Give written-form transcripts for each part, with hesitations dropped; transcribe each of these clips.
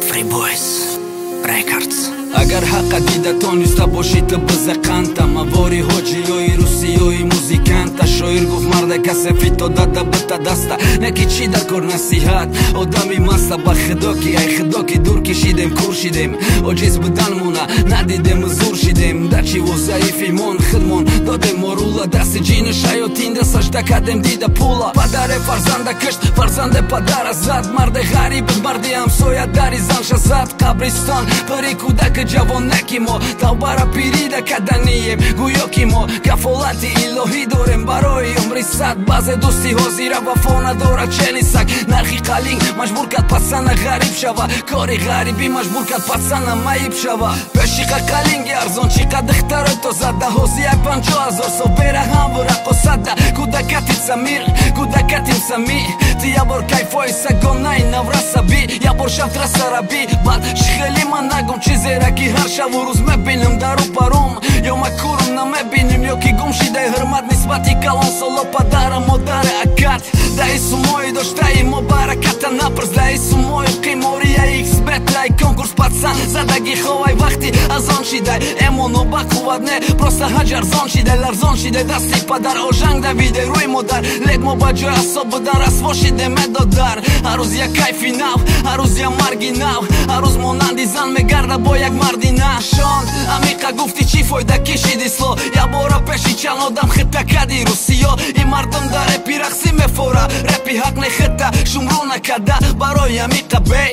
Free Boys Records. Agar haqqa dida toниста бошида бизақанта мавори ҳоҷиёи русиёи музиканта шоир гуфт марде касефито дада бита даста неки чӣ дар кор насиҳат одами маста ба худо ки ай худо ки дур кишидем кур шидем оҷиз буданмона надидему зур шидем дачиву заифимон худмон додем морула дасти ҷини шаётинда сажда кардем дида пула падаре фарзанда кишт фарзанде падара зад марде ғариб марди ҳамсоя дари занша зад қабристон пири кӯдаки ҷавонеки мо тавбара пирида каданием гӯё ки мо кафолати илоҳӣ дорем барои умри сад баъзе дӯсти ҳозира вафо надорад чени саг нархи қалин маҷбур кард пасана ғариб шава кори ғарибӣ маҷбур кард пасана маиб шава пешиқа қалинги арзон чӣ қад ихтарои тоза даҳози ай 50,000 сол бера ҳамву рақосада кӯдакати самир кӯдакатим сами ти ябор кайфои сагонаи наврасаби ябор шавтра сараби бад шихели ман нагум чизера ки ҳар шаву рӯз мебинем дару паром ё макурум намебинем ё ки гум шидаи ҳурмат нисбати калон соло падара модаре акат даи сумои доштаи мо бараката напрс даи сумои қиморияи иксбетлаи конкурс пацан задаги ховай вақти азон шидай эмоно бақуват не просто ҳаҷарзон шидай ларзон шидай дасти падар ожанг давиде рӯи модар лек мо ба ҷои асоб будан расво шиде медодар ҳар рӯз як кайфи нав ҳар рӯз як марги нав ҳар рӯз монанди зан мегарда бо як марди нашон амиқа гуфти чӣ фоида кишиди сло ябора пеши чанд одам хитакади русиё ин мардум дар репи рақсӣ мефора репи ҳақ нехита шумрӯ накарда барои амиқа бей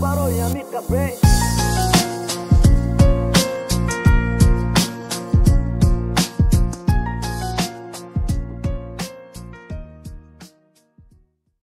барои амиқа бей